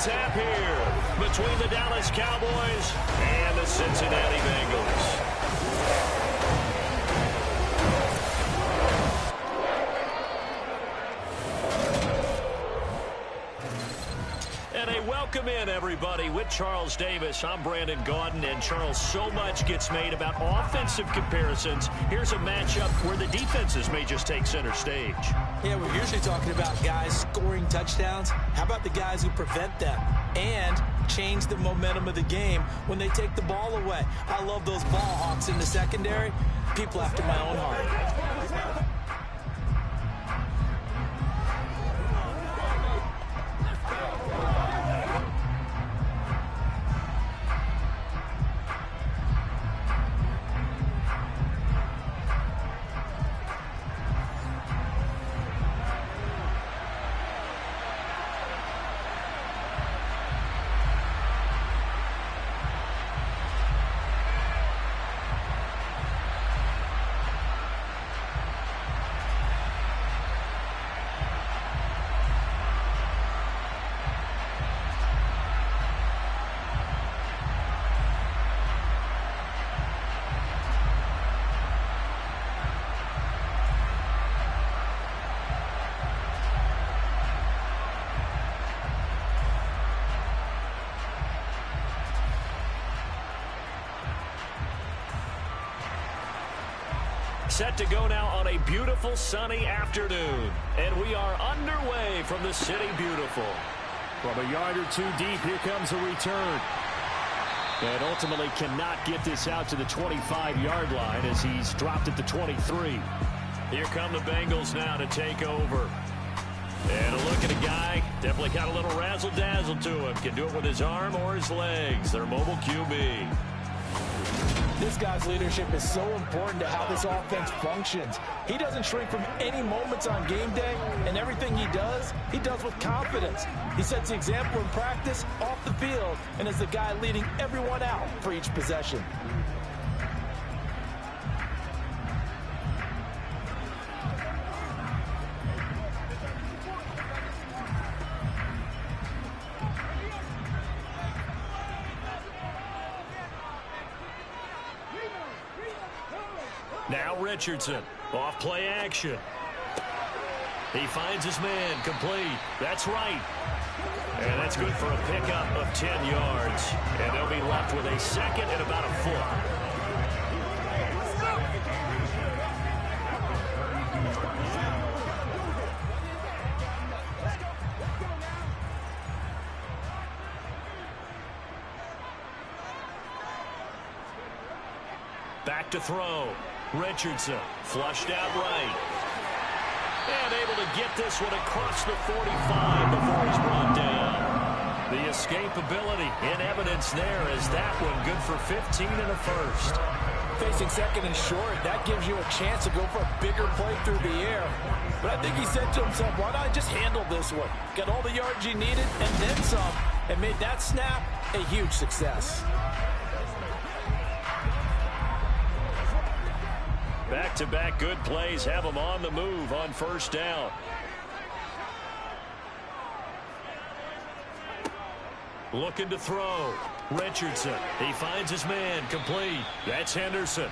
tap here between the Dallas Cowboys and the Cincinnati Bengals. Welcome in, everybody. With Charles Davis, I'm Brandon Gaudin, and Charles, so much gets made about offensive comparisons. Here's a matchup where the defenses may just take center stage. Yeah, we're usually talking about guys scoring touchdowns. How about the guys who prevent them and change the momentum of the game when they take the ball away? I love those ball hawks in the secondary. People after my own heart. Set to go now on a beautiful sunny afternoon. And we are underway from the City Beautiful. From a yard or two deep, here comes a return. And ultimately cannot get this out to the 25-yard line as he's dropped at the 23. Here come the Bengals now to take over. And a look at a guy, definitely got a little razzle-dazzle to him. Can do it with his arm or his legs. Their mobile QB. This guy's leadership is so important to how this offense functions. He doesn't shrink from any moments on game day, and everything he does with confidence. He sets the example in practice, off the field, and is the guy leading everyone out for each possession. Now Richardson, off play action. He finds his man, complete. That's right. And that's good for a pickup of 10 yards. And they'll be left with a second and about a foot. Back to throw. Richardson flushed out right. And able to get this one across the 45 before he's brought down. The escapability in evidence there as that one good for 15 and a first. Facing second and short, that gives you a chance to go for a bigger play through the air. But I think he said to himself, why not just handle this one? Got all the yards you needed and then some, and made that snap a huge success. Back-to-back good plays have him on the move on first down. Looking to throw. Richardson. He finds his man, complete. That's Henderson.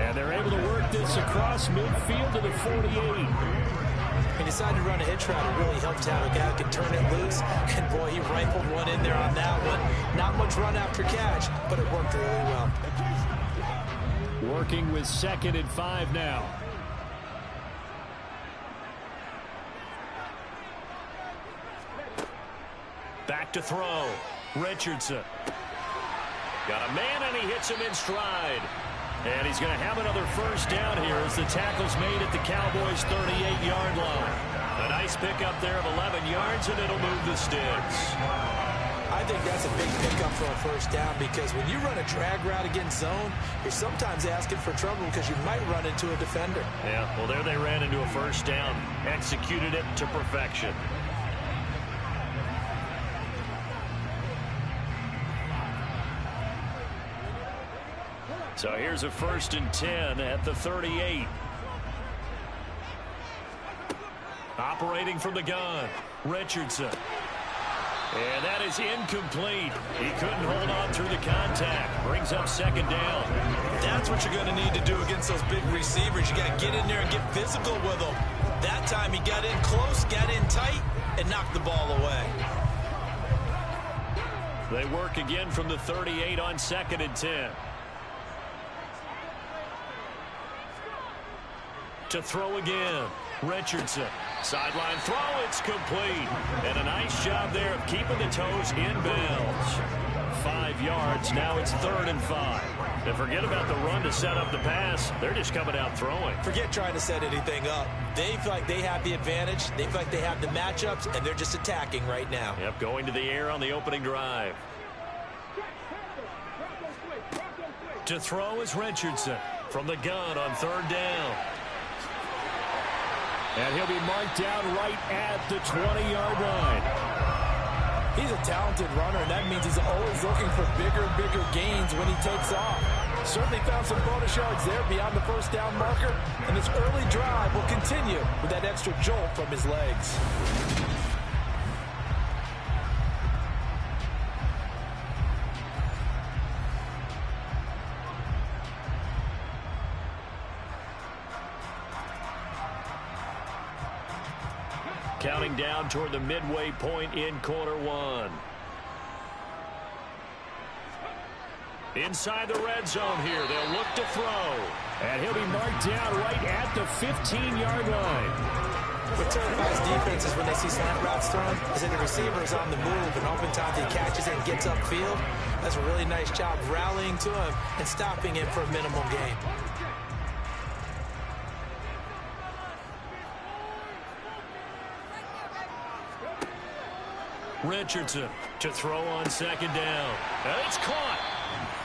And they're able to work this across midfield to the 48. He decided to run a hitch route. It really helped out a guy who can turn it loose. And boy, he rifled one in there on that one. Not much run after catch, but it worked really well. Working with 2nd and 5 now. Back to throw. Richardson. Got a man, and he hits him in stride. And he's going to have another first down here as the tackle's made at the Cowboys' 38-yard line. A nice pickup there of 11 yards, and it'll move the sticks. I think that's a big pickup for a first down because when you run a drag route against zone, you're sometimes asking for trouble because you might run into a defender. Yeah, well, there they ran into a first down. Executed it to perfection. So here's a 1st and 10 at the 38. Operating from the gun, Richardson. And that is incomplete. He couldn't hold on through the contact. Brings up second down. That's what you're going to need to do against those big receivers. You got to get in there and get physical with them. That time he got in close, got in tight, and knocked the ball away. They work again from the 38 on 2nd and 10. To throw again. Richardson. Sideline throw. It's complete. And a nice job there of keeping the toes inbounds. 5 yards. Now it's 3rd and 5. And forget about the run to set up the pass. They're just coming out throwing. Forget trying to set anything up. They feel like they have the advantage. They feel like they have the matchups, and they're just attacking right now. Yep, going to the air on the opening drive. To throw is Richardson from the gun on 3rd down. And he'll be marked down right at the 20-yard line. He's a talented runner, and that means he's always looking for bigger and bigger gains when he takes off. Certainly found some bonus yards there beyond the first down marker, and this early drive will continue with that extra jolt from his legs. Counting down toward the midway point in quarter 1. Inside the red zone here. They'll look to throw. And he'll be marked down right at the 15-yard line. What terrifies defenses when they see slant routes thrown is that the receiver is on the move, and oftentimes he catches it and gets upfield. That's a really nice job rallying to him and stopping him for a minimal gain. Richardson to throw on 2nd down. And it's caught.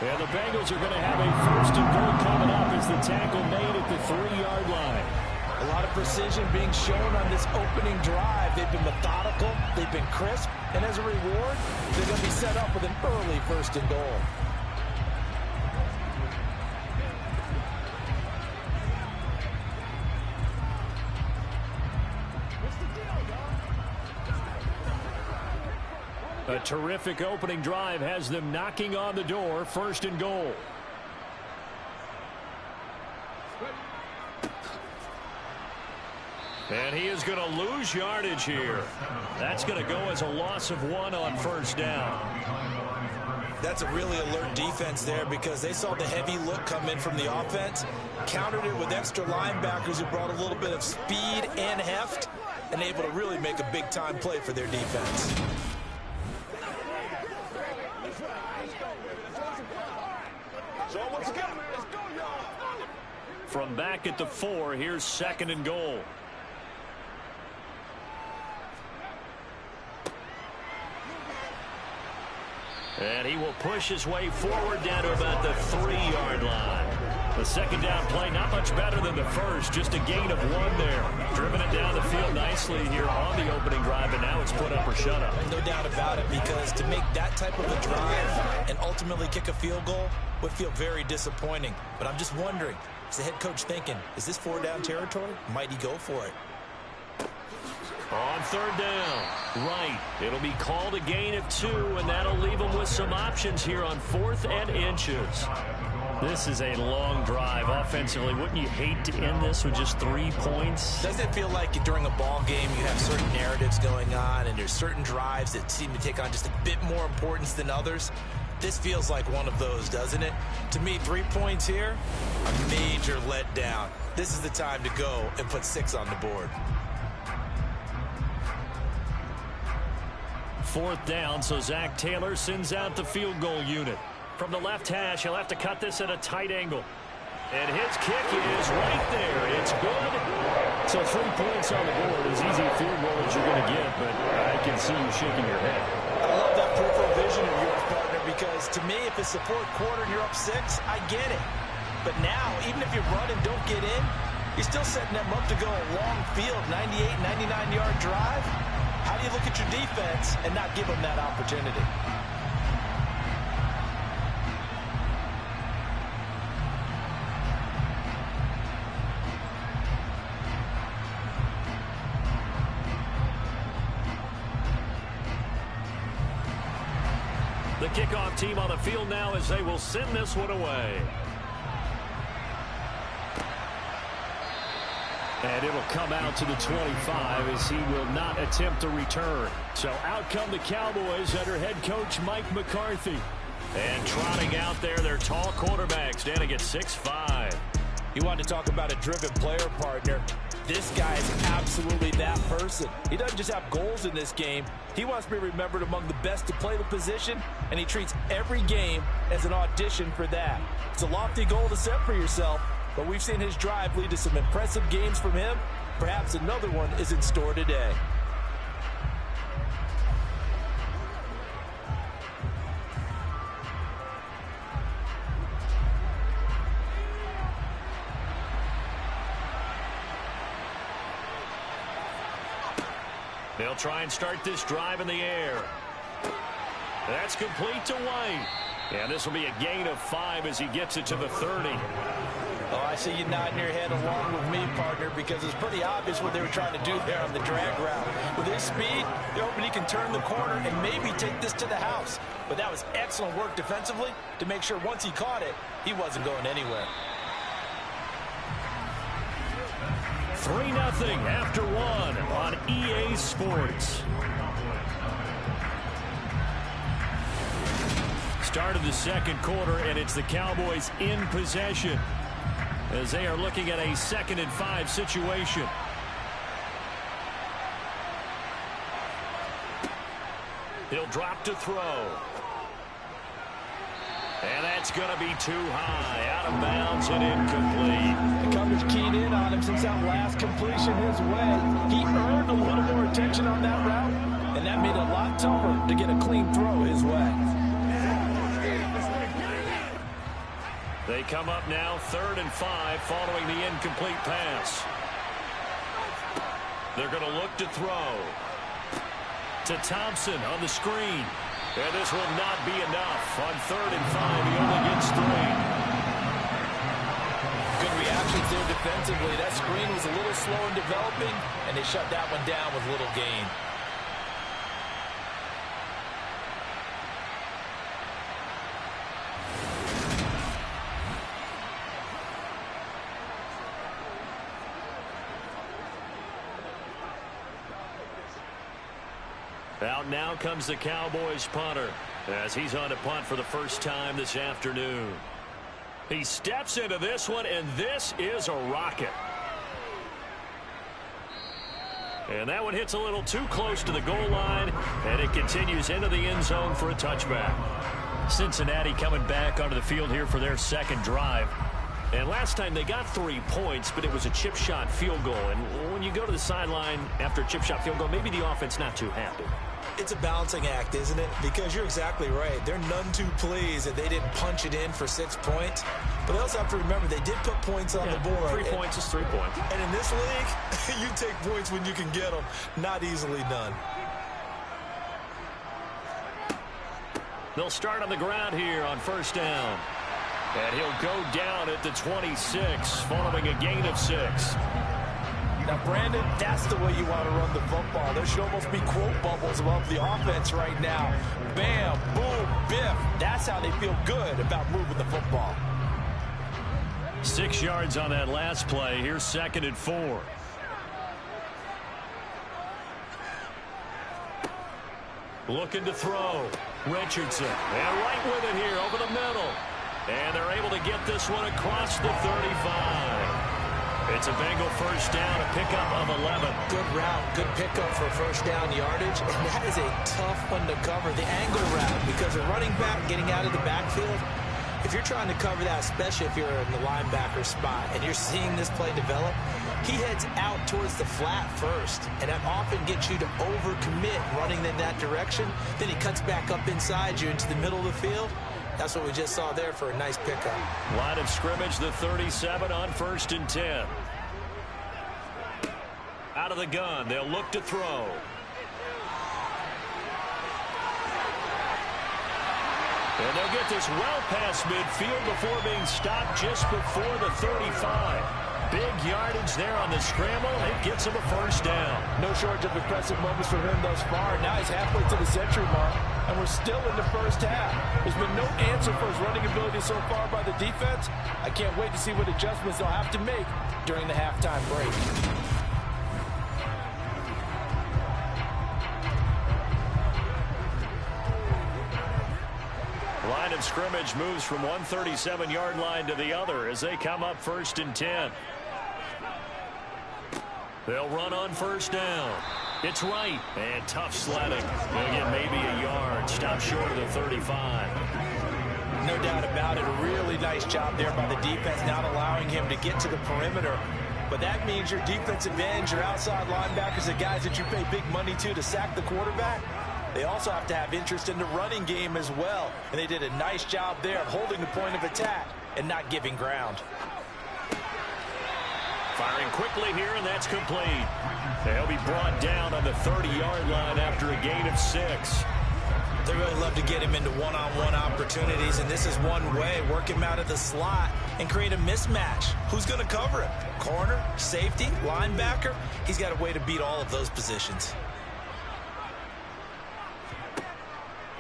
And the Bengals are going to have a 1st and goal coming up as the tackle made at the 3-yard line. A lot of precision being shown on this opening drive. They've been methodical, they've been crisp, and as a reward, they're going to be set up with an early 1st and goal. A terrific opening drive has them knocking on the door. 1st and goal. And he is going to lose yardage here. That's going to go as a loss of 1 on 1st down. That's a really alert defense there because they saw the heavy look come in from the offense, countered it with extra linebackers who brought a little bit of speed and heft, and able to really make a big-time play for their defense. From back at the 4, here's 2nd and goal. And he will push his way forward down to about the 3-yard line. The 2nd down play, not much better than the first, just a gain of 1 there. Driven it down the field nicely here on the opening drive, and now it's put up or shut up. No doubt about it, because to make that type of a drive and ultimately kick a field goal would feel very disappointing. But I'm just wondering, is the head coach thinking, is this 4-down territory? Might he go for it? On 3rd down, right. It'll be called a gain of 2, and that'll leave them with some options here on 4th and inches. This is a long drive offensively. Wouldn't you hate to end this with just 3 points? Doesn't it feel like during a ball game you have certain narratives going on, and there's certain drives that seem to take on just a bit more importance than others? This feels like one of those, doesn't it? To me, 3 points here, a major letdown. This is the time to go and put 6 on the board. 4th down, so Zach Taylor sends out the field goal unit. From the left hash, he'll have to cut this at a tight angle. And his kick is right there. It's good. So 3 points on the board, as easy a field goal as you're going to get, but I can see you shaking your head. I love that peripheral vision of yours, partner, because to me, if it's the 4th quarter and you're up 6, I get it. But now, even if you run and don't get in, you're still setting them up to go a long field, 98, 99-yard drive. How do you look at your defense and not give them that opportunity? The kickoff team on the field now as they will send this one away. And it'll come out to the 25 as he will not attempt to return. So out come the Cowboys under head coach Mike McCarthy. And trotting out there, their tall quarterback standing at 6'5". You want to talk about a driven player, partner. This guy is absolutely that person. He doesn't just have goals in this game. He wants to be remembered among the best to play the position, and he treats every game as an audition for that. It's a lofty goal to set for yourself, but we've seen his drive lead to some impressive games from him. Perhaps another one is in store today. They'll try and start this drive in the air. That's complete to White. And this will be a gain of 5 as he gets it to the 30. Oh, I see you nodding your head along with me, partner, because it's pretty obvious what they were trying to do there on the drag route. With his speed, they're hoping he can turn the corner and maybe take this to the house. But that was excellent work defensively to make sure once he caught it, he wasn't going anywhere. 3-0 after 1 on EA Sports. Start of the second quarter, and it's the Cowboys in possession as they are looking at a 2nd and 5 situation. He'll drop to throw. And that's going to be too high. Out of bounds and incomplete. The coverage keyed in on him since that last completion his way. He earned a little more attention on that route, and that made it a lot tougher to get a clean throw his way. They come up now 3rd and 5 following the incomplete pass. They're going to look to throw. To Thompson on the screen. And this will not be enough. On 3rd and 5, he only gets 3. Good reactions there defensively. That screen was a little slow in developing, and they shut that one down with little gain. Out now comes the Cowboys punter as he's on to punt for the first time this afternoon. He steps into this one, and this is a rocket. And that one hits a little too close to the goal line, and it continues into the end zone for a touchback. Cincinnati coming back onto the field here for their second drive. And last time they got 3 points, but it was a chip shot field goal. And when you go to the sideline after a chip shot field goal, maybe the offense not too happy. It's a balancing act, isn't it? Because you're exactly right. They're none too pleased that they didn't punch it in for 6 points. But they also have to remember they did put points on the board. 3 points is 3 points. And in this league, you take points when you can get them. Not easily done. They'll start on the ground here on 1st down. And he'll go down at the 26 following a gain of 6. Now, Brandon, that's the way you want to run the football. There should almost be quote bubbles above the offense right now. Bam, boom, biff. That's how they feel good about moving the football. 6 yards on that last play. Here's 2nd and 4. Looking to throw. Richardson. And right with it here over the middle. And they're able to get this one across the 35. It's a Bengal first down, a pickup of 11. Good route, good pickup for first down yardage. And that is a tough one to cover, the angle route, because a running back getting out of the backfield, if you're trying to cover that, especially if you're in the linebacker spot and you're seeing this play develop, he heads out towards the flat first, and that often gets you to overcommit running in that direction. Then he cuts back up inside you into the middle of the field. That's what we just saw there for a nice pickup. Line of scrimmage, the 37 on 1st and 10. Out of the gun, they'll look to throw. And they'll get this well past midfield before being stopped just before the 35. Big yardage there on the scramble. It gets them a first down. No shortage of impressive moments from him thus far. Now he's halfway to the century mark, and we're still in the first half. There's been no answer for his running ability so far by the defense. I can't wait to see what adjustments they'll have to make during the halftime break. Line of scrimmage moves from one 37-yard line to the other as they come up 1st and 10. They'll run on 1st down. It's right, and tough sledding. They'll get maybe a yard. Stop short of the 35. No doubt about it. A really nice job there by the defense, not allowing him to get to the perimeter. But that means your defensive ends, your outside linebackers, the guys that you pay big money to sack the quarterback, they also have to have interest in the running game as well. And they did a nice job there of holding the point of attack and not giving ground. Firing quickly here, and that's complete. They'll be brought down on the 30-yard line after a gain of 6. They really love to get him into one-on-one opportunities, and this is one way. Work him out of the slot and create a mismatch. Who's going to cover him? Corner, safety, linebacker? He's got a way to beat all of those positions.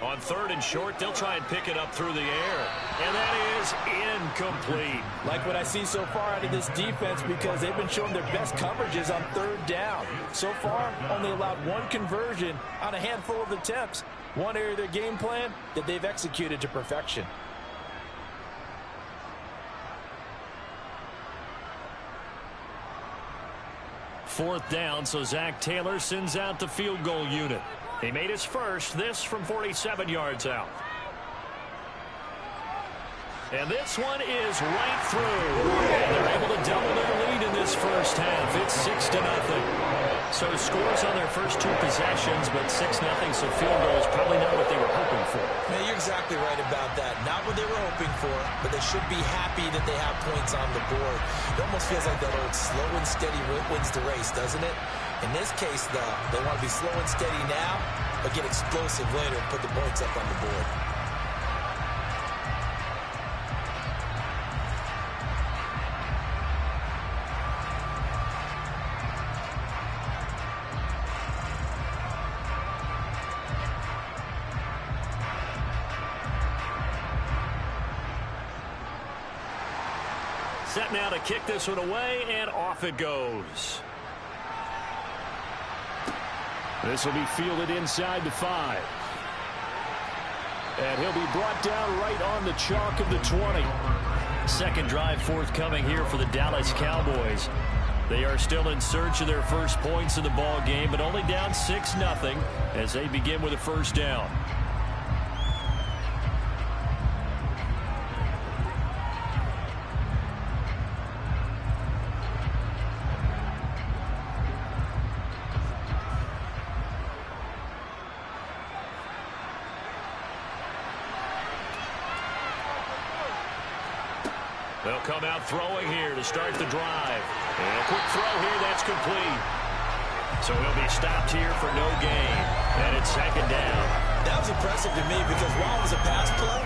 On 3rd and short, they'll try and pick it up through the air. And that is incomplete. Like what I see so far out of this defense, because they've been showing their best coverages on 3rd down. So far, only allowed 1 conversion on a handful of attempts. One area of their game plan that they've executed to perfection. Fourth down, so Zach Taylor sends out the field goal unit. He made his first, this from 47 yards out. And this one is right through. And they're able to double their lead in this first half. It's 6-0. So scores on their first 2 possessions, but 6-0, so field goal is probably not what they were hoping for. Man, you're exactly right about that. Not what they were hoping for, but they should be happy that they have points on the board. It almost feels like that old slow and steady wins the race, doesn't it? In this case, though, they want to be slow and steady now, but get explosive later and put the points up on the board. Set now to kick this one away, and off it goes. This will be fielded inside the 5. And he'll be brought down right on the chalk of the 20. Second drive forthcoming here for the Dallas Cowboys. They are still in search of their first points in the ball game, but only down 6-0 as they begin with a first down. They'll come out throwing here to start the drive. And a quick throw here, that's complete. So he'll be stopped here for no gain. And it's 2nd down. That was impressive to me because while it was a pass play,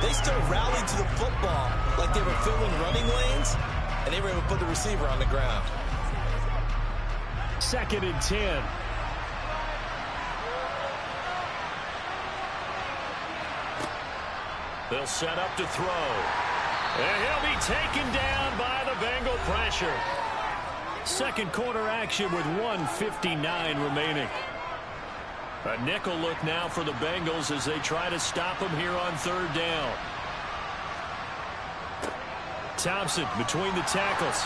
they still rallied to the football like they were filling running lanes, and they were able to put the receiver on the ground. 2nd and 10. They'll set up to throw. And he'll be taken down by the Bengal pressure. Second quarter action with 1:59 remaining. A nickel look now for the Bengals as they try to stop him here on 3rd down. Thompson between the tackles.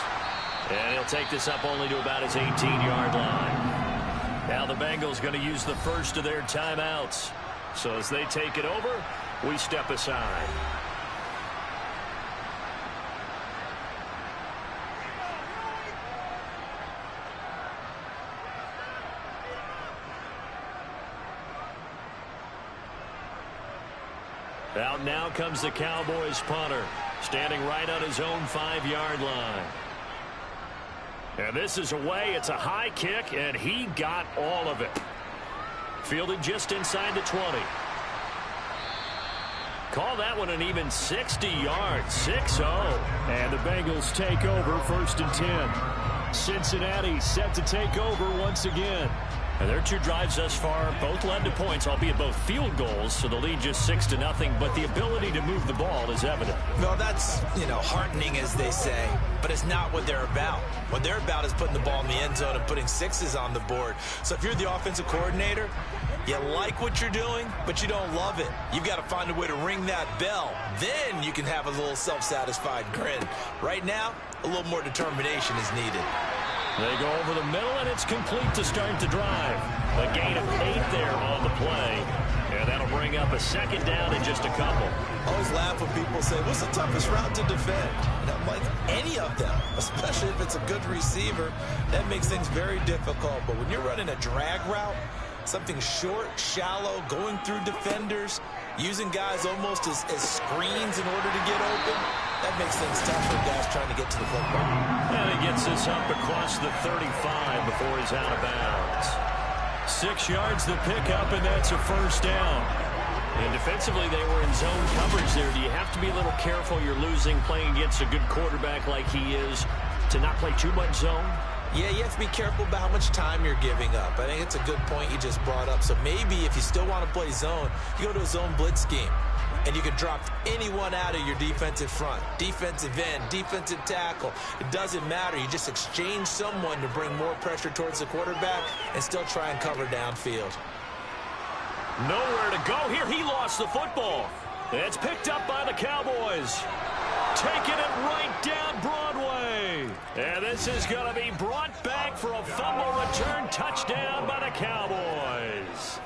And he'll take this up only to about his 18-yard line. Now the Bengals going to use the first of their timeouts. So as they take it over, we step aside. Out now comes the Cowboys punter, standing right on his own 5-yard line. And this is away. It's a high kick, and he got all of it. Fielded just inside the 20. Call that one an even 60 yards, 6-0. And the Bengals take over 1st and 10. Cincinnati set to take over once again. And their two drives thus far both led to points, albeit both field goals, so the lead just 6-0, but the ability to move the ball is evident. Well, that's, heartening, as they say, but it's not what they're about. What they're about is putting the ball in the end zone and putting sixes on the board. So if you're the offensive coordinator, you like what you're doing, but you don't love it. You've got to find a way to ring that bell. Then you can have a little self-satisfied grin. Right now, a little more determination is needed. They go over the middle, and it's complete to start the drive. A gain of 8 there on the play, and that'll bring up a second down in just a couple. I always laugh when people say, what's the toughest route to defend? And I'm like, any of them, especially if it's a good receiver. That makes things very difficult. But when you're running a drag route, something short, shallow, going through defenders, using guys almost as screens in order to get open, that makes things tough for guys trying to get to the football. And he gets this up across the 35 before he's out of bounds. 6 yards the pickup, and that's a first down. And defensively, they were in zone coverage there. Do you have to be a little careful? You're losing, playing against a good quarterback like he is, to not play too much zone? Yeah, you have to be careful about how much time you're giving up. I think it's a good point you just brought up. So maybe if you still want to play zone, you go to a zone blitz scheme. And you can drop anyone out of your defensive front. Defensive end, defensive tackle. It doesn't matter. You just exchange someone to bring more pressure towards the quarterback and still try and cover downfield. Nowhere to go here. He lost the football. It's picked up by the Cowboys. Taking it right down Broadway. And this is going to be brought back for a fumble return touchdown by the Cowboys.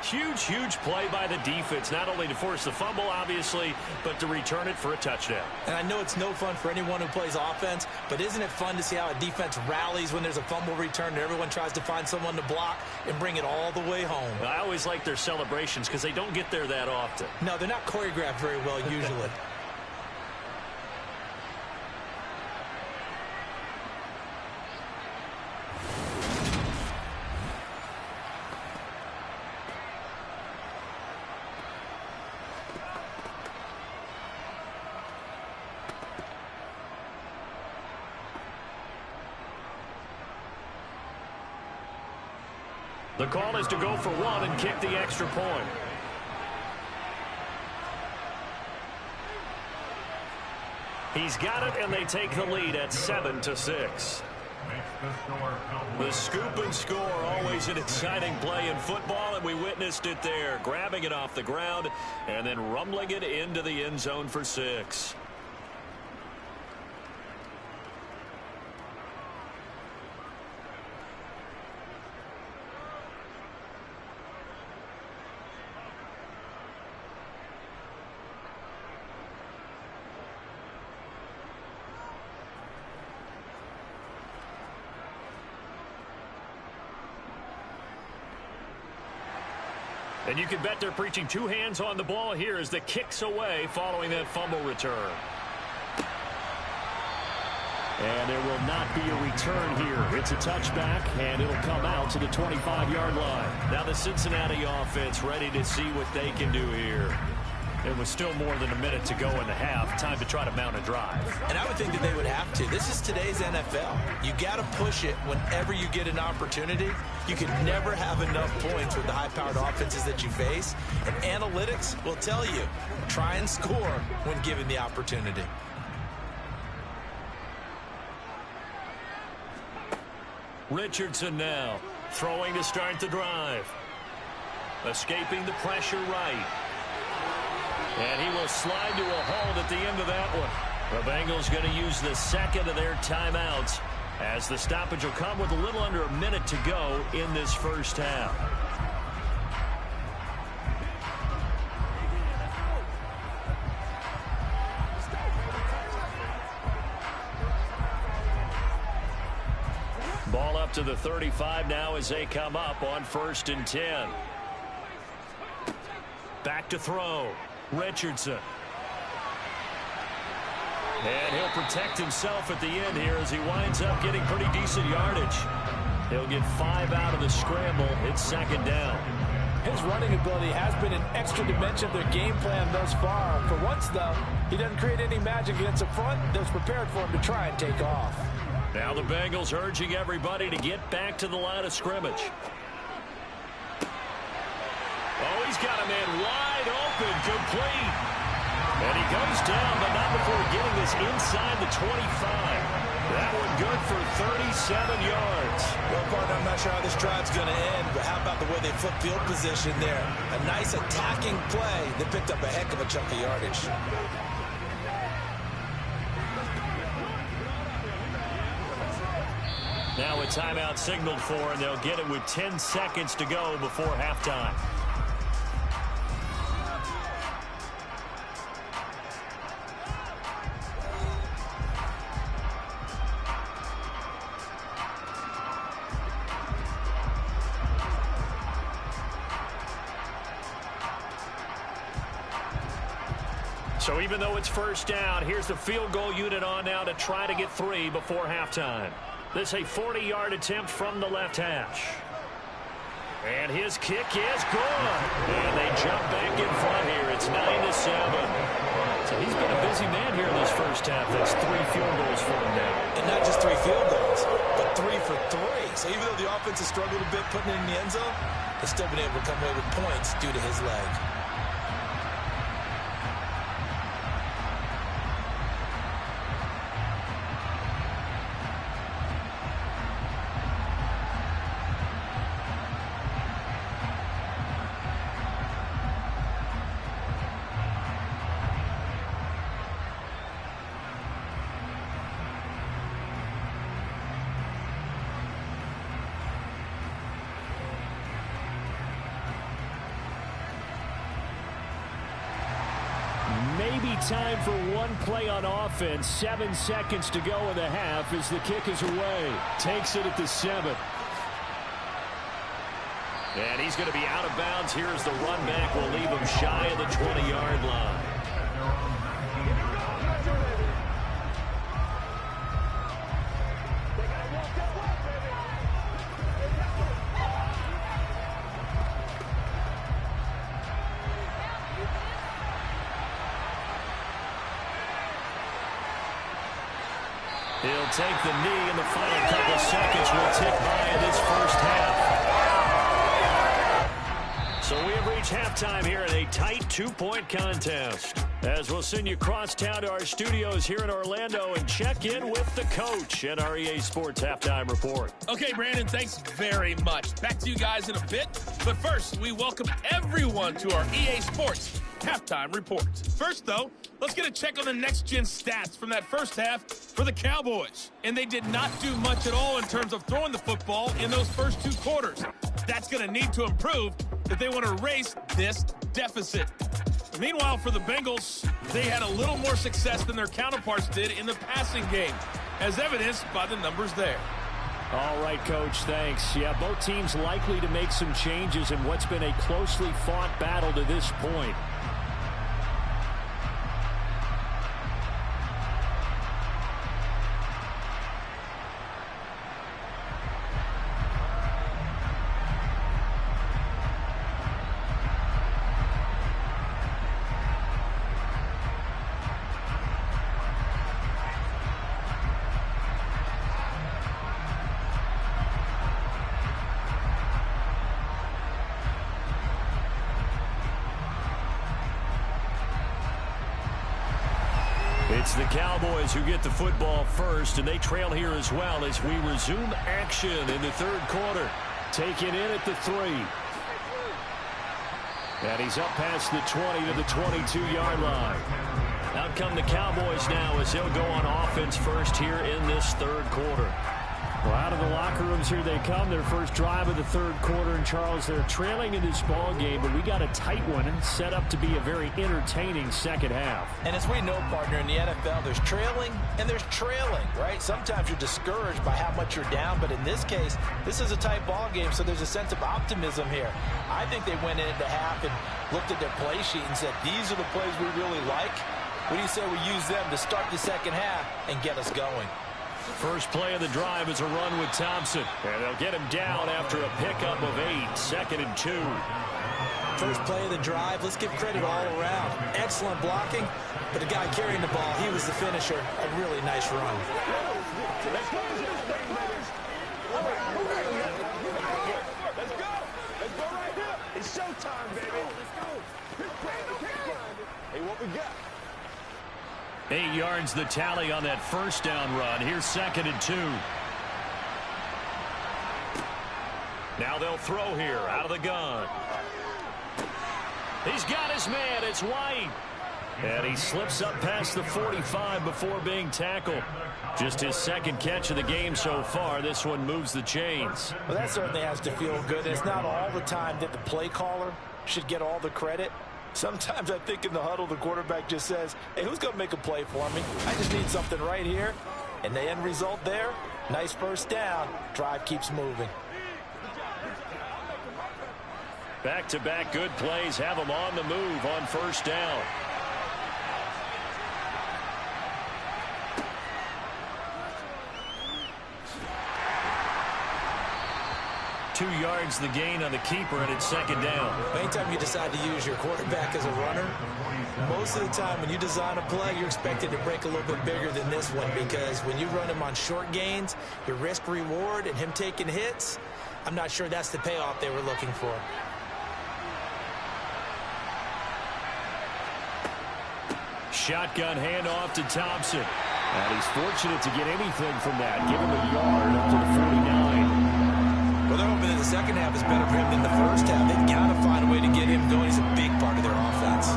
Huge play by the defense, not only to force the fumble, obviously, but to return it for a touchdown. And I know it's no fun for anyone who plays offense, but isn't it fun to see how a defense rallies when there's a fumble return and everyone tries to find someone to block and bring it all the way home? I always like their celebrations because they don't get there that often. No, they're not choreographed very well usually. The call is to go for one and kick the extra point. He's got it, and they take the lead at 7-6. The scoop and score, always an exciting play in football, and we witnessed it there. Grabbing it off the ground and then rumbling it into the end zone for 6. And you can bet they're preaching 2 hands on the ball here as the kick's away following that fumble return. And there will not be a return here. It's a touchback, and it'll come out to the 25-yard line. Now the Cincinnati offense ready to see what they can do here. It was still more than a minute to go in the half. Time to try to mount a drive. And I would think that they would have to. This is today's NFL. You got to push it whenever you get an opportunity. You can never have enough points with the high-powered offenses that you face. And analytics will tell you, try and score when given the opportunity. Richardson now throwing to start the drive. Escaping the pressure right. And he will slide to a halt at the end of that one. The Bengals going to use the second of their timeouts as the stoppage will come with a little under a minute to go in this first half. Ball up to the 35 now as they come up on 1st and 10. Back to throw. Richardson. And he'll protect himself at the end here as he winds up getting pretty decent yardage. He'll get 5 out of the scramble. It's 2nd down. His running ability has been an extra dimension of their game plan thus far. For once, though, he doesn't create any magic against the front that's prepared for him to try and take off. Now the Bengals urging everybody to get back to the line of scrimmage. Oh, he's got a man wide open, complete. And he goes down, but not before getting this inside the 25. That one good for 37 yards. Well, partner, I'm not sure how this drive's going to end, but how about the way they flip field position there? A nice attacking play that picked up a heck of a chunk of yardage. Now a timeout signaled for, and they'll get it with 10 seconds to go before halftime. So even though it's first down, here's the field goal unit on now to try to get 3 before halftime. This a 40-yard attempt from the left hash. And his kick is good. And they jump back in front here. It's 9-7. So he's been a busy man here in this first half. That's 3 field goals for him now. And not just 3 field goals, but 3 for 3. So even though the offense has struggled a bit putting it in the end zone, they've still been able to come away with points due to his leg. Maybe time for one play on offense. 7 seconds to go in the half as the kick is away. Takes it at the 7. And he's going to be out of bounds. Here's the run back. Will leave him shy of the 20-yard line. He'll take the knee, and the final couple seconds will tick by in this first half. So we have reached halftime here in a tight 2-point contest. As we'll send you across town to our studios here in Orlando and check in with the coach at our EA Sports Halftime Report. Okay, Brandon, thanks very much. Back to you guys in a bit. But first, we welcome everyone to our EA Sports Halftime Report. First, though, let's get a check on the next-gen stats from that first half for the Cowboys. And they did not do much at all in terms of throwing the football in those first 2 quarters. That's going to need to improve if they want to erase this deficit. Meanwhile, for the Bengals, they had a little more success than their counterparts did in the passing game, as evidenced by the numbers there. All right, Coach, thanks. Yeah, both teams likely to make some changes in what's been a closely fought battle to this point. It's the Cowboys who get the football first, and they trail here as well as we resume action in the third quarter. Taken in at the 3. And he's up past the 20 to the 22-yard line. Out come the Cowboys now as they'll go on offense first here in this third quarter. Well, out of the locker rooms here they come. Their first drive of the third quarter. And, Charles, they're trailing in this ball game, but we got a tight one and set up to be a very entertaining second half. And as we know, partner, in the NFL, there's trailing and there's trailing, right? Sometimes you're discouraged by how much you're down, but in this case, this is a tight ball game, so there's a sense of optimism here. I think they went into half and looked at their play sheet and said, these are the plays we really like. What do you say we use them to start the second half and get us going? First play of the drive is a run with Thompson. And they'll get him down after a pickup of 8, 2nd and 2. First play of the drive, let's give credit all around. Excellent blocking, but the guy carrying the ball, he was the finisher. A really nice run. Let's go. Let's go right here. It's showtime, baby. Let's go. Hey, what we got? 8 yards the tally on that first down run. Here's 2nd and 2. Now they'll throw here out of the gun. He's got his man. It's White. And he slips up past the 45 before being tackled. Just his 2nd catch of the game so far. This one moves the chains. Well, that certainly has to feel good. It's not all the time that the play caller should get all the credit. Sometimes I think in the huddle, the quarterback just says, hey, who's going to make a play for me? I just need something right here. And the end result there, nice first down. Drive keeps moving. Back-to-back good plays have him on the move on first down. Two yards the gain on the keeper, and it's 2nd down. Anytime you decide to use your quarterback as a runner, most of the time when you design a play, you're expected to break a little bit bigger than this one, because when you run him on short gains, your risk-reward and him taking hits, I'm not sure that's the payoff they were looking for. Shotgun handoff to Thompson. And he's fortunate to get anything from that. Give him a yard up to the 49. Well, they're hoping that the second half is better for him than the first half. They've got to find a way to get him going. He's a big part of their offense.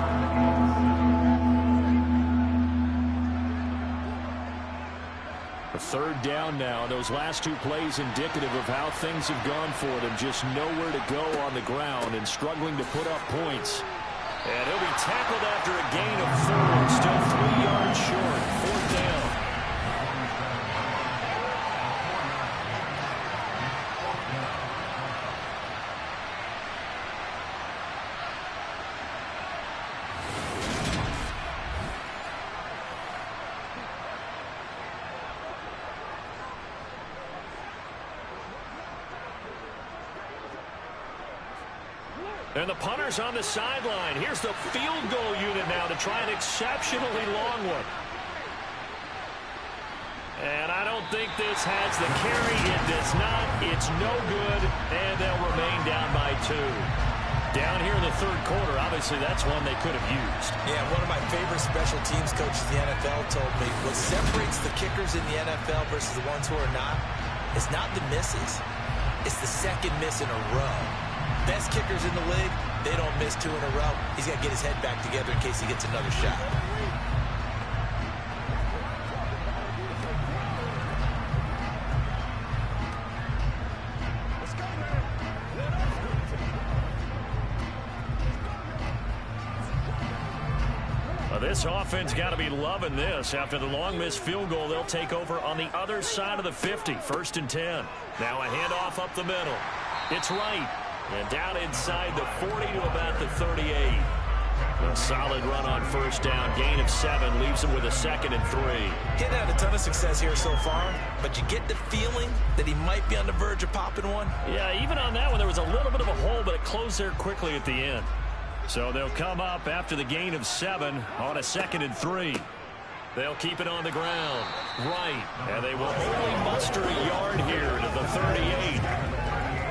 A 3rd down now. Those last 2 plays indicative of how things have gone for them. Just nowhere to go on the ground and struggling to put up points. And he'll be tackled after a gain of 4. Still 3 yards short. 4th down. And the punter's on the sideline. Here's the field goal unit now to try an exceptionally long one. And I don't think this has the carry. It does not. It's no good. And they'll remain down by 2. Down here in the 3rd quarter, obviously that's one they could have used. Yeah, one of my favorite special teams coaches in the NFL told me what separates the kickers in the NFL versus the ones who are not is not the misses. It's the 2nd miss in a row. Best kickers in the league, they don't miss 2 in a row. He's got to get his head back together in case he gets another shot. Well, this offense got to be loving this. After the long missed field goal, they'll take over on the other side of the 50. 1st and 10. Now a handoff up the middle. It's Wright. And down inside the 40 to about the 38. A solid run on first down. Gain of 7 leaves him with a 2nd and 3. He's had a ton of success here so far, but you get the feeling that he might be on the verge of popping one. Yeah, even on that one, there was a little bit of a hole, but it closed there quickly at the end. So they'll come up after the gain of 7 on a 2nd and 3. They'll keep it on the ground. Right. And they will only muster a yard here to the 38.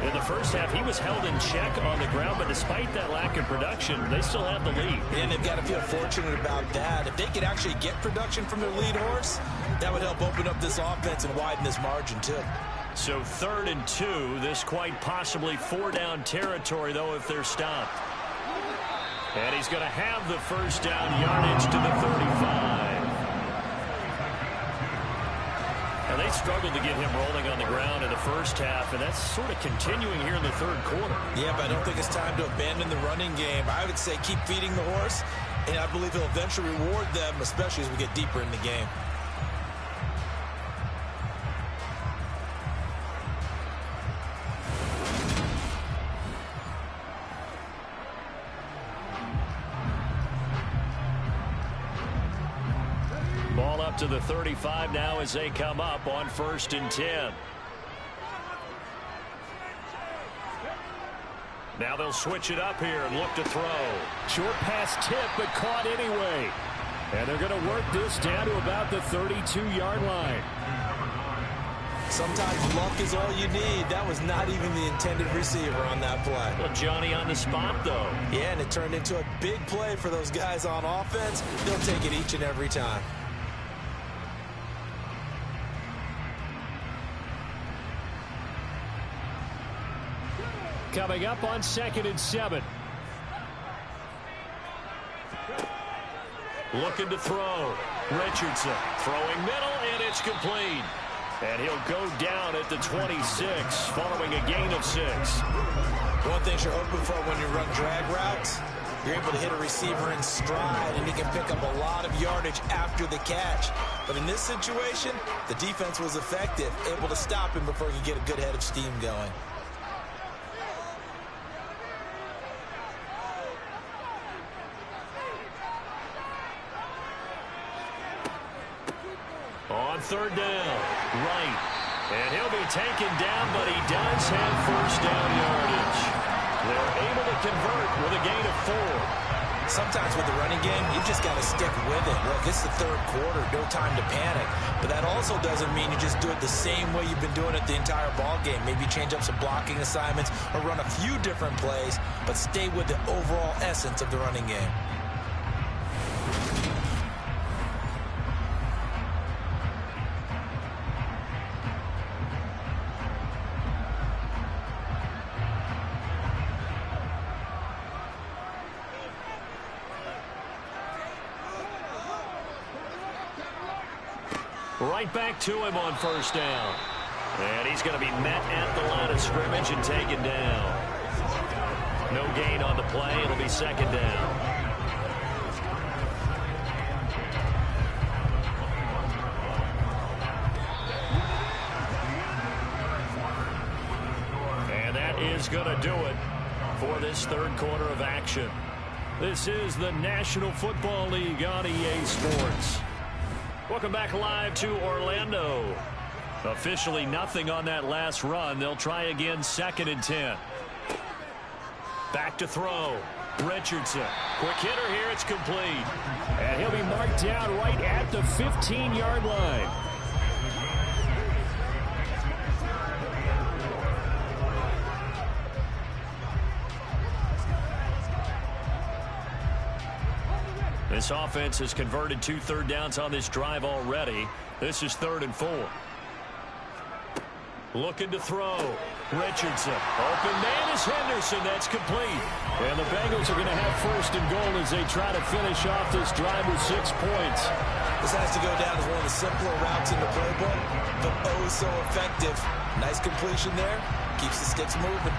In the first half, he was held in check on the ground, but despite that lack of production, they still have the lead. And they've got to feel fortunate about that. If they could actually get production from their lead horse, that would help open up this offense and widen this margin, too. So 3rd and 2, this quite possibly 4-down territory, though, if they're stopped. And he's going to have the first down yardage to the 35. And they struggled to get him rolling on the ground in the first half, and that's sort of continuing here in the 3rd quarter. Yeah, but I don't think it's time to abandon the running game. I would say keep feeding the horse, and I believe he'll eventually reward them, especially as we get deeper in the game. to the 35 now as they come up on 1st and 10. Now they'll switch it up here and look to throw. Short pass tip, but caught anyway. And they're going to work this down to about the 32-yard line. Sometimes luck is all you need. That was not even the intended receiver on that play. Well, Johnny on the spot, though. Yeah, and it turned into a big play for those guys on offense. They'll take it each and every time. Coming up on 2nd and 7. Looking to throw. Richardson throwing middle, and it's complete. And he'll go down at the 26 following a gain of 6. One thing you're hoping for when you run drag routes, you're able to hit a receiver in stride, and he can pick up a lot of yardage after the catch. But in this situation, the defense was effective, able to stop him before he could get a good head of steam going. On 3rd down, right. And he'll be taken down, but he does have 1st down yardage. They're able to convert with a gain of 4. Sometimes with the running game, you just got to stick with it. Look, it's the 3rd quarter, no time to panic. But that also doesn't mean you just do it the same way you've been doing it the entire ball game. Maybe change up some blocking assignments or run a few different plays, but stay with the overall essence of the running game. Right back to him on 1st down. And he's going to be met at the line of scrimmage and taken down. No gain on the play. It'll be 2nd down. And that is going to do it for this 3rd quarter of action. This is the National Football League on EA Sports. Welcome back live to Orlando. Officially nothing on that last run. They'll try again 2nd and 10. Back to throw. Richardson. Quick hitter here. It's complete. And he'll be marked down right at the 15-yard line. This offense has converted 2 third downs on this drive already. This is 3rd and 4. Looking to throw. Richardson. Open man is Henderson. That's complete. And the Bengals are going to have 1st and goal as they try to finish off this drive with 6 points. This has to go down as one of the simpler routes in the playbook, but oh so effective. Nice completion there. Keeps the sticks moving.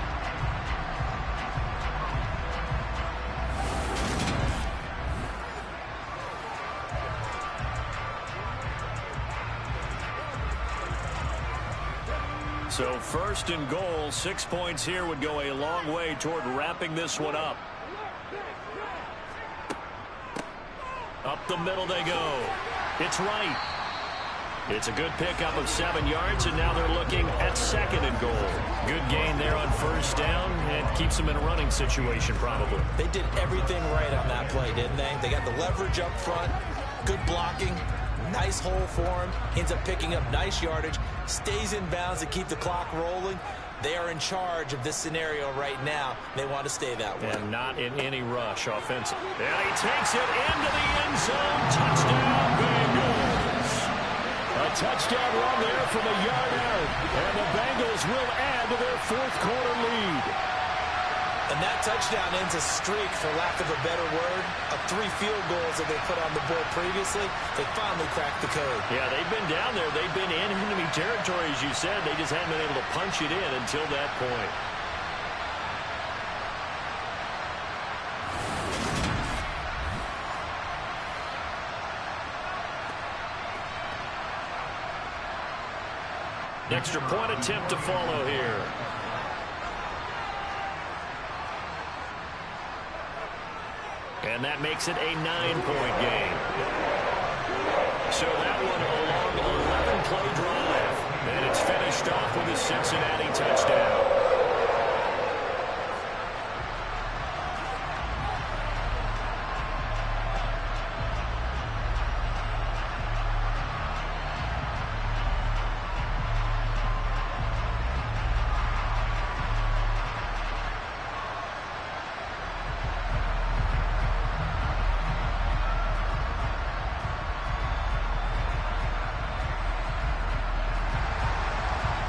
So 1st and goal, 6 points here would go a long way toward wrapping this one up. Up the middle they go. It's right. It's a good pickup of 7 yards, and now they're looking at 2nd and goal. Good gain there on 1st down, and keeps them in a running situation probably. They did everything right on that play, didn't they? They got the leverage up front, good blocking, nice hole for him, ends up picking up nice yardage, stays in bounds to keep the clock rolling. They are in charge of this scenario right now. They want to stay that way. And not in any rush offensively. And he takes it into the end zone. Touchdown, Bengals. A touchdown run there from a yard out. And the Bengals will add to their 4th quarter lead. And that touchdown ends a streak, for lack of a better word, of 3 field goals that they put on the board previously. They finally cracked the code. Yeah, they've been down there. They've been in enemy territory, as you said. They just haven't been able to punch it in until that point. Extra point attempt to follow here. And that makes it a 9-point game. So that one a long 11-play drive. And it's finished off with a Cincinnati touchdown.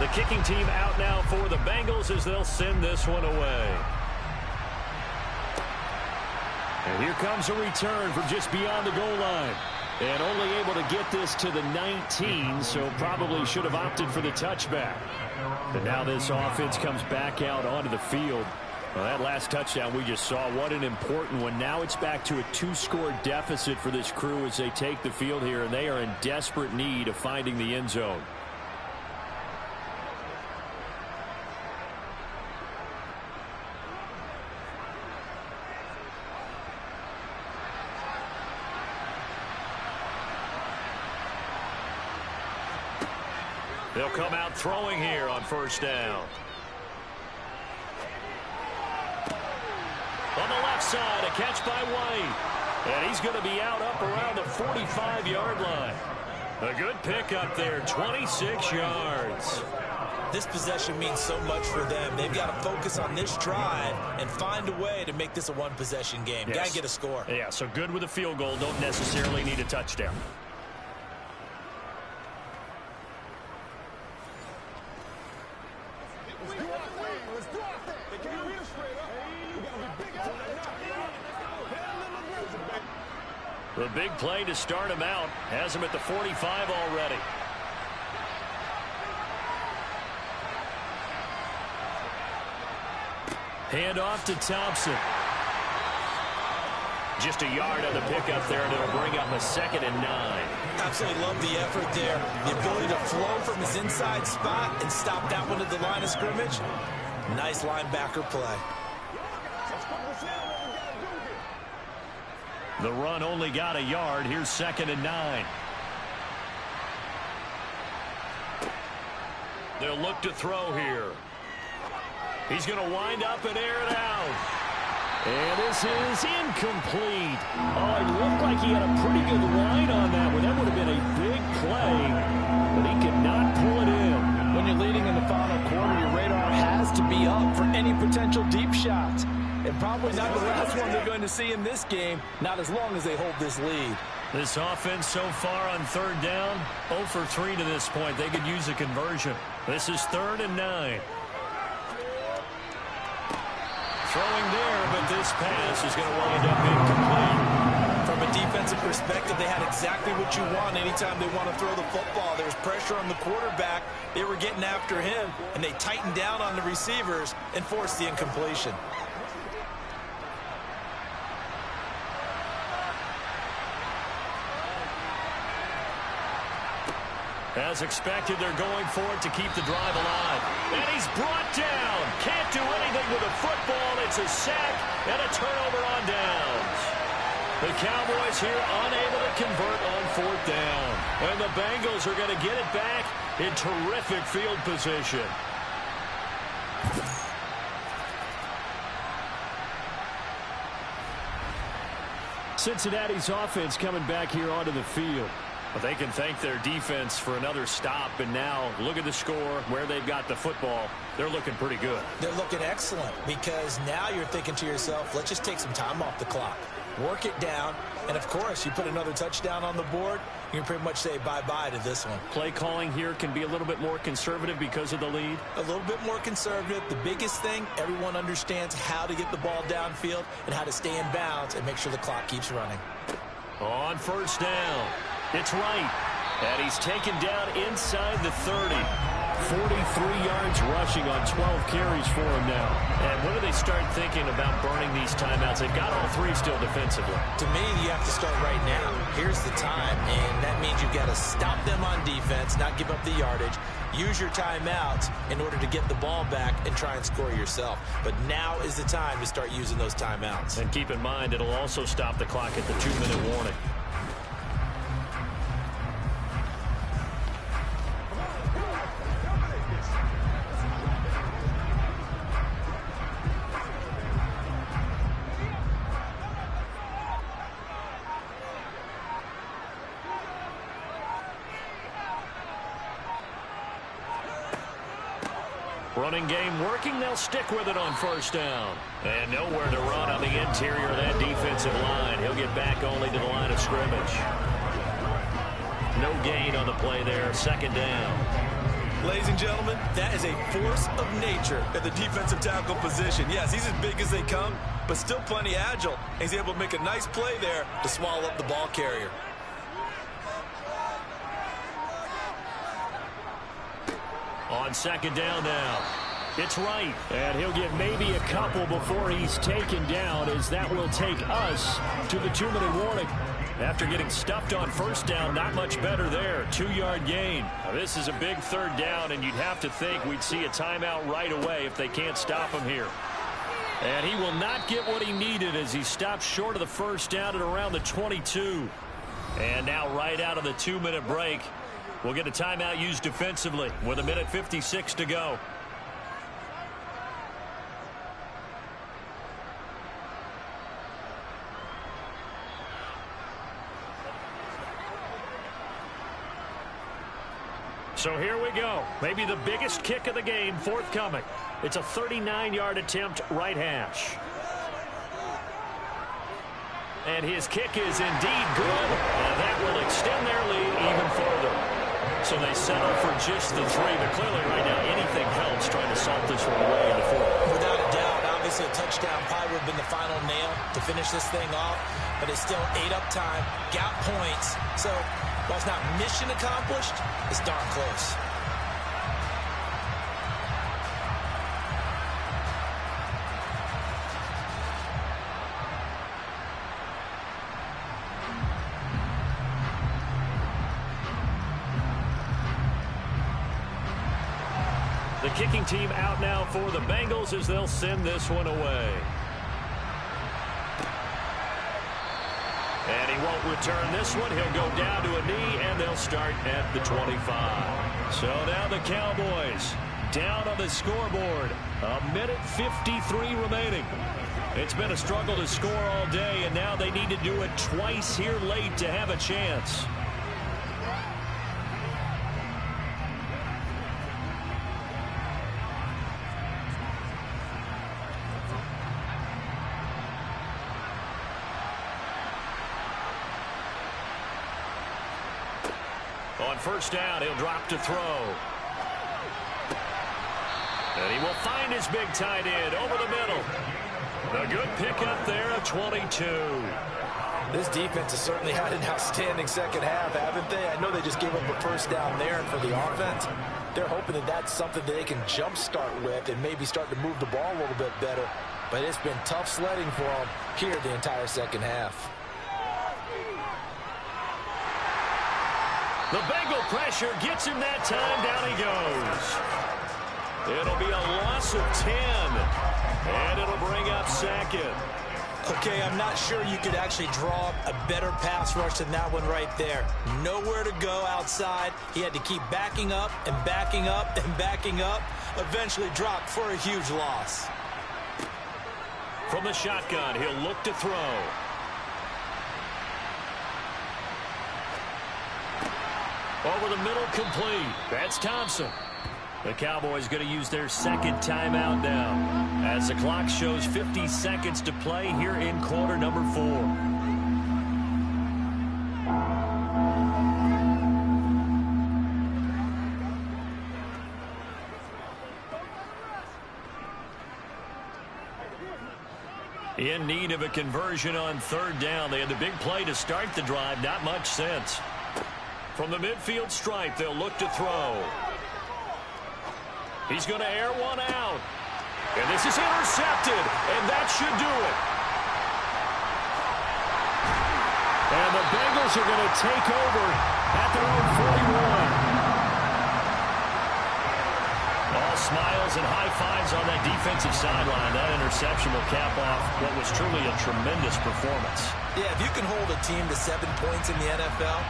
The kicking team out now for the Bengals as they'll send this one away. And here comes a return from just beyond the goal line. And only able to get this to the 19, so probably should have opted for the touchback. And now this offense comes back out onto the field. Well, that last touchdown we just saw, what an important one. Now it's back to a 2-score deficit for this crew as they take the field here, and they are in desperate need of finding the end zone. They'll come out throwing here on first down. On the left side, a catch by White. And he's going to be out up around the 45-yard line. A good pickup there, 26 yards. This possession means so much for them. They've got to focus on this drive and find a way to make this a one-possession game. Yes. Got to get a score. Yeah, so good with a field goal. Don't necessarily need a touchdown. The big play to start him out has him at the 45 already. Hand off to Thompson. Just a yard on the pickup there, and it'll bring up a 2nd and 9. Absolutely love the effort there. The ability to flow from his inside spot and stop that one at the line of scrimmage. Nice linebacker play. The run only got a yard. Here's 2nd and 9. They'll look to throw here. He's going to wind up and air it out. And this is incomplete. Oh, it looked like he had a pretty good line on that one. That would have been a big play, but he could not pull it in. When you're leading in the final quarter, your radar has to be up for any potential deep shots. And probably not the last one they're going to see in this game, not as long as they hold this lead. This offense so far on 3rd down, 0 for 3 to this point. They could use a conversion. This is 3rd and 9. Throwing there, but this pass is going to wind up incomplete. From a defensive perspective, they had exactly what you want anytime they want to throw the football. There was pressure on the quarterback. They were getting after him, and they tightened down on the receivers and forced the incompletion. As expected, they're going for it to keep the drive alive. And he's brought down. Can't do anything with the football. It's a sack and a turnover on downs. The Cowboys here unable to convert on 4th down. And the Bengals are going to get it back in terrific field position. Cincinnati's offense coming back here onto the field. But they can thank their defense for another stop. And now look at the score, where they've got the football. They're looking pretty good. They're looking excellent because now you're thinking to yourself, let's just take some time off the clock. Work it down. And, of course, you put another touchdown on the board, you can pretty much say bye-bye to this one. Play calling here can be a little bit more conservative because of the lead. A little bit more conservative. The biggest thing, everyone understands how to get the ball downfield and how to stay in bounds and make sure the clock keeps running. On 1st down. It's right. And he's taken down inside the 30. 43 yards rushing on 12 carries for him now. And when do they start thinking about burning these timeouts? They've got all 3 still defensively. To me, you have to start right now. Here's the time, and that means you've got to stop them on defense, not give up the yardage. Use your timeouts in order to get the ball back and try and score yourself. But now is the time to start using those timeouts. And keep in mind, it'll also stop the clock at the 2-minute warning. Running game working. They'll stick with it on first down. And nowhere to run on the interior of that defensive line. He'll get back only to the line of scrimmage. No gain on the play there. Second down. Ladies and gentlemen, that is a force of nature at the defensive tackle position. Yes, he's as big as they come, but still plenty agile. He's able to make a nice play there to swallow up the ball carrier. On second down now. It's right. And he'll get maybe a couple before he's taken down, as that will take us to the 2-minute warning. After getting stuffed on first down, not much better there. 2-yard gain. Now, this is a big third down, and you'd have to think we'd see a timeout right away if they can't stop him here. And he will not get what he needed as he stops short of the first down at around the 22. And now right out of the 2-minute break, we'll get a timeout used defensively with 1:56 to go. So here we go. Maybe the biggest kick of the game forthcoming. It's a 39-yard attempt right hash. And his kick is indeed good. And that will extend their lead even further. So they settle for just the 3. But clearly right now anything helps trying to salt this one away in the 4th. Without a doubt, obviously a touchdown probably would have been the final nail to finish this thing off. But it's still 8 up time, got points. So while it's not mission accomplished, it's darn close. The kicking team out now for the Bengals as they'll send this one away. And he won't return this one. He'll go down to a knee, and they'll start at the 25. So now the Cowboys down on the scoreboard. 1:53 remaining. It's been a struggle to score all day, and now they need to do it twice here late to have a chance. On first down, he'll drop to throw. And he will find his big tight end over the middle. A good pickup there of 22. This defense has certainly had an outstanding second half, haven't they? I know they just gave up a first down there, and for the offense, they're hoping that that's something that they can jumpstart with and maybe start to move the ball a little bit better. But it's been tough sledding for them here the entire second half. The Bengal pressure gets him that time. Down he goes. It'll be a loss of 10. And it'll bring up second. Okay, I'm not sure you could actually draw a better pass rush than that one right there. Nowhere to go outside. He had to keep backing up and backing up and backing up. Eventually dropped for a huge loss. From the shotgun, he'll look to throw. Over the middle, complete. That's Thompson. The Cowboys going to use their second timeout now, as the clock shows 50 seconds to play here in quarter number 4. In need of a conversion on third down. They had the big play to start the drive. Not much sense. From the midfield stripe, they'll look to throw. He's going to air one out. And this is intercepted, and that should do it. And the Bengals are going to take over at their own 41. All smiles and high fives on that defensive sideline. That interception will cap off what was truly a tremendous performance. Yeah, if you can hold a team to 7 points in the NFL,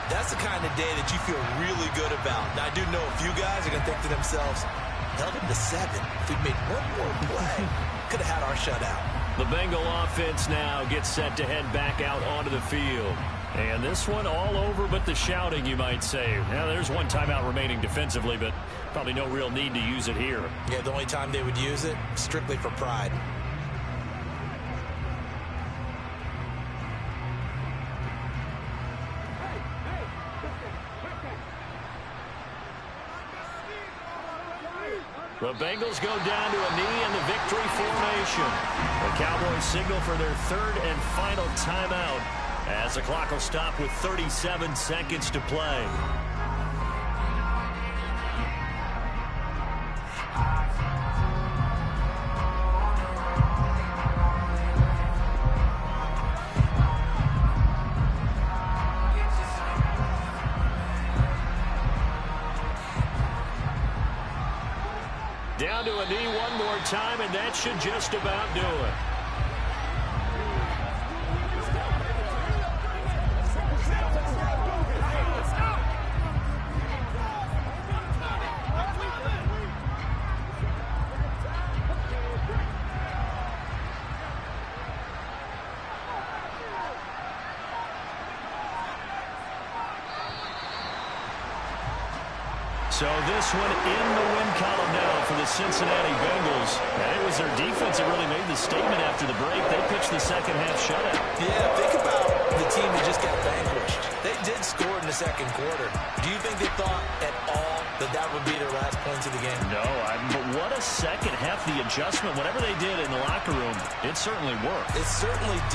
that's the kind of day that you feel really good about. Now, I do know a few guys are going to think to themselves, held him to 7. If we'd made one more play, could have had our shutout. The Bengal offense now gets set to head back out onto the field. And this one all over but the shouting, you might say. Now, there's one timeout remaining defensively, but probably no real need to use it here. Yeah, the only time they would use it, strictly for pride. The Bengals go down to a knee in the victory formation. The Cowboys signal for their third and final timeout as the clock will stop with 37 seconds to play. Down to a knee one more time, and that should just about do it. So this one in the win column now for the Cincinnati Bengals. And it was their defense that really made the statement after the break. They pitched the second half shutout. Yeah, think about the team that just got vanquished. They did score in the second quarter. Do you think they thought at all that that would be their last points of the game? No, but what a second half. The adjustment, whatever they did in the locker room, it certainly worked. It certainly did.